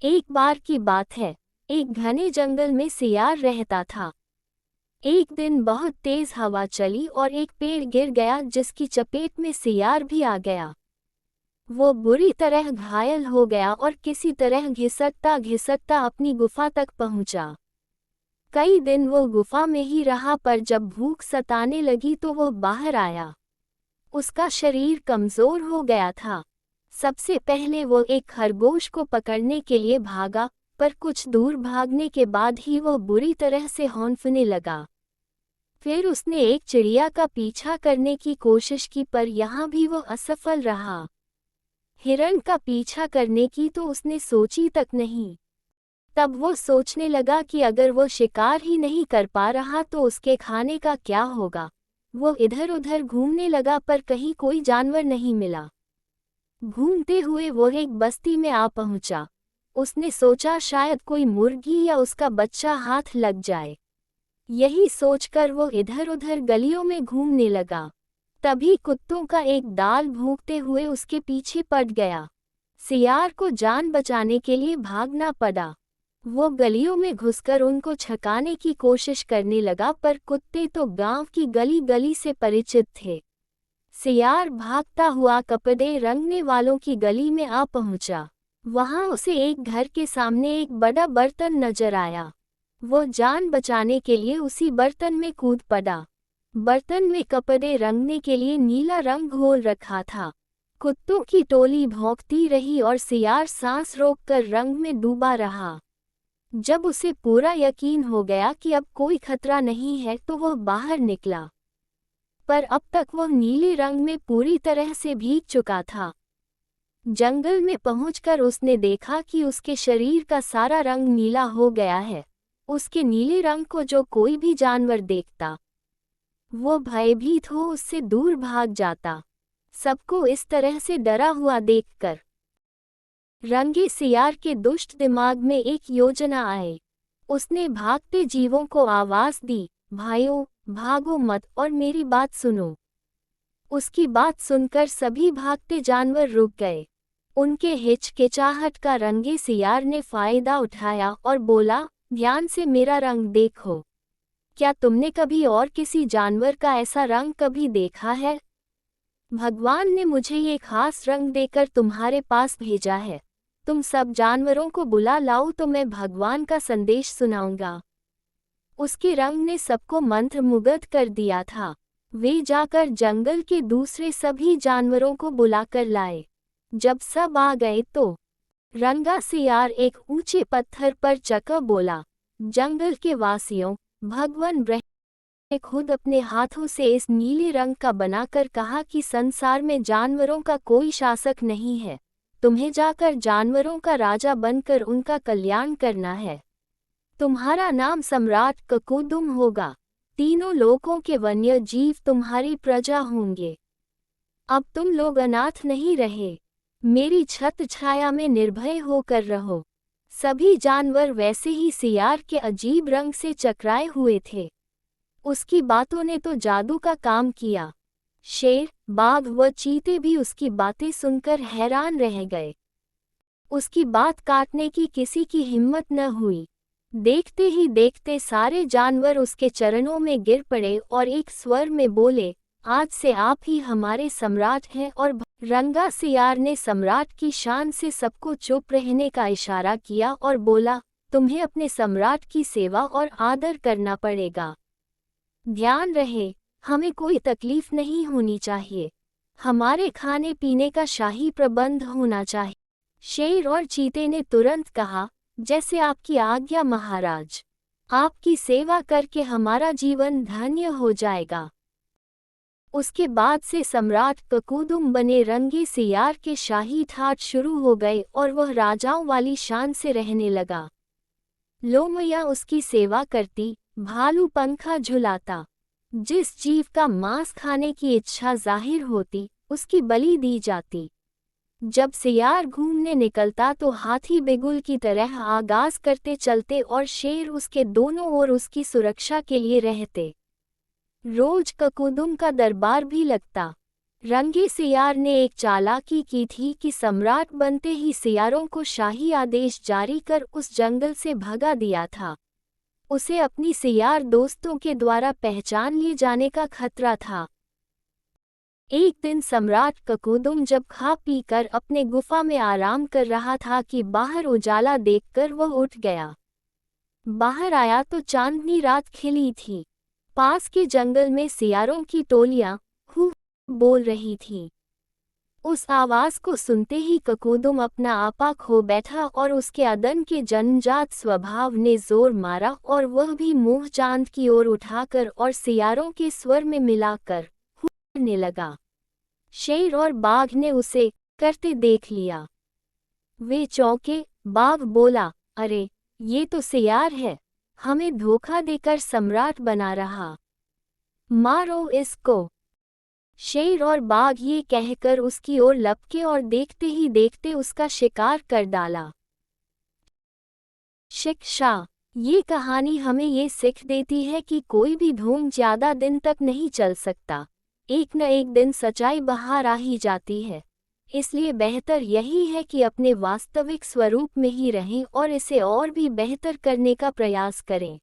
एक बार की बात है, एक घने जंगल में सियार रहता था। एक दिन बहुत तेज हवा चली और एक पेड़ गिर गया जिसकी चपेट में सियार भी आ गया। वो बुरी तरह घायल हो गया और किसी तरह घिसटता घिसटता अपनी गुफा तक पहुंचा। कई दिन वो गुफा में ही रहा, पर जब भूख सताने लगी तो वो बाहर आया। उसका शरीर कमजोर हो गया था। सबसे पहले वो एक खरगोश को पकड़ने के लिए भागा, पर कुछ दूर भागने के बाद ही वो बुरी तरह से हौंफने लगा। फिर उसने एक चिड़िया का पीछा करने की कोशिश की, पर यहाँ भी वो असफल रहा। हिरण का पीछा करने की तो उसने सोची तक नहीं। तब वो सोचने लगा कि अगर वो शिकार ही नहीं कर पा रहा तो उसके खाने का क्या होगा। वो इधर उधर घूमने लगा, पर कहीं कोई जानवर नहीं मिला। घूमते हुए वो एक बस्ती में आ पहुंचा। उसने सोचा शायद कोई मुर्गी या उसका बच्चा हाथ लग जाए। यही सोचकर वो इधर उधर गलियों में घूमने लगा। तभी कुत्तों का एक दल भौंकते हुए उसके पीछे पड़ गया। सियार को जान बचाने के लिए भागना पड़ा। वो गलियों में घुसकर उनको छकाने की कोशिश करने लगा, पर कुत्ते तो गांव की गली गली से परिचित थे। सियार भागता हुआ कपड़े रंगने वालों की गली में आ पहुंचा। वहां उसे एक घर के सामने एक बड़ा बर्तन नजर आया। वो जान बचाने के लिए उसी बर्तन में कूद पड़ा। बर्तन में कपड़े रंगने के लिए नीला रंग घोल रखा था। कुत्तों की टोली भौंकती रही और सियार सांस रोककर रंग में डूबा रहा। जब उसे पूरा यकीन हो गया कि अब कोई खतरा नहीं है तो वो बाहर निकला, पर अब तक वो नीले रंग में पूरी तरह से भीग चुका था। जंगल में पहुंचकर उसने देखा कि उसके शरीर का सारा रंग नीला हो गया है। उसके नीले रंग को जो कोई भी जानवर देखता, वो भयभीत हो उससे दूर भाग जाता। सबको इस तरह से डरा हुआ देखकर रंगे सियार के दुष्ट दिमाग में एक योजना आई। उसने भागते जीवों को आवाज दी, भाइयों भागो मत और मेरी बात सुनो। उसकी बात सुनकर सभी भागते जानवर रुक गए। उनके हिचकिचाहट का रंगे सियार ने फायदा उठाया और बोला, ध्यान से मेरा रंग देखो। क्या तुमने कभी और किसी जानवर का ऐसा रंग कभी देखा है? भगवान ने मुझे ये खास रंग देकर तुम्हारे पास भेजा है। तुम सब जानवरों को बुला लाओ तो मैं भगवान का संदेश सुनाऊंगा। उसके रंग ने सबको मंत्रमुग्ध कर दिया था। वे जाकर जंगल के दूसरे सभी जानवरों को बुलाकर लाए। जब सब आ गए तो रंगा सियार एक ऊंचे पत्थर पर चकर बोला, जंगल के वासियों, भगवान ब्रह्मा ने खुद अपने हाथों से इस नीले रंग का बनाकर कहा कि संसार में जानवरों का कोई शासक नहीं है। तुम्हें जाकर जानवरों का राजा बनकर उनका कल्याण करना है। तुम्हारा नाम सम्राट ककुदुम होगा। तीनों लोकों के वन्य जीव तुम्हारी प्रजा होंगे। अब तुम लोग अनाथ नहीं रहे। मेरी छत छाया में निर्भय होकर रहो। सभी जानवर वैसे ही सियार के अजीब रंग से चकराए हुए थे। उसकी बातों ने तो जादू का काम किया। शेर, बाघ व चीते भी उसकी बातें सुनकर हैरान रह गए। उसकी बात काटने की किसी की हिम्मत न हुई। देखते ही देखते सारे जानवर उसके चरणों में गिर पड़े और एक स्वर में बोले, आज से आप ही हमारे सम्राट हैं। और रंगा सियार ने सम्राट की शान से सबको चुप रहने का इशारा किया और बोला, तुम्हें अपने सम्राट की सेवा और आदर करना पड़ेगा। ध्यान रहे, हमें कोई तकलीफ नहीं होनी चाहिए। हमारे खाने पीने का शाही प्रबंध होना चाहिए। शेर और चीते ने तुरंत कहा, जैसे आपकी आज्ञा महाराज। आपकी सेवा करके हमारा जीवन धन्य हो जाएगा। उसके बाद से सम्राट ककुदुम बने रंगे सियार के शाही ठाट शुरू हो गए और वह राजाओं वाली शान से रहने लगा। लोमैया उसकी सेवा करती, भालू पंखा झुलाता। जिस जीव का मांस खाने की इच्छा जाहिर होती, उसकी बलि दी जाती। जब सियार घूमने निकलता तो हाथी बिगुल की तरह आगाज करते चलते और शेर उसके दोनों ओर उसकी सुरक्षा के लिए रहते। रोज ककुदुम का दरबार भी लगता। रंगे सियार ने एक चालाकी की थी कि सम्राट बनते ही सियारों को शाही आदेश जारी कर उस जंगल से भगा दिया था। उसे अपनी सियार दोस्तों के द्वारा पहचान लिए जाने का खतरा था। एक दिन सम्राट ककूदुम जब खा पी कर अपने गुफा में आराम कर रहा था कि बाहर उजाला देखकर वह उठ गया। बाहर आया तो चांदनी रात खिली थी। पास के जंगल में सियारों की टोलियां हू बोल रही थी। उस आवाज को सुनते ही ककूदुम अपना आपा खो बैठा और उसके अदन के जन्मजात स्वभाव ने जोर मारा और वह भी मुंह चांद की ओर उठाकर और सियारों के स्वर में मिलाकर हू करने लगा। शेर और बाघ ने उसे करते देख लिया। वे चौंके। बाघ बोला, अरे ये तो सियार है, हमें धोखा देकर सम्राट बना रहा, मारो इसको। शेर और बाघ ये कहकर उसकी ओर लपके और देखते ही देखते उसका शिकार कर डाला। शिक्षा। ये कहानी हमें ये सीख देती है कि कोई भी ढोंग ज्यादा दिन तक नहीं चल सकता। एक न एक दिन सच्चाई बाहर आ ही जाती है। इसलिए बेहतर यही है कि अपने वास्तविक स्वरूप में ही रहें और इसे और भी बेहतर करने का प्रयास करें।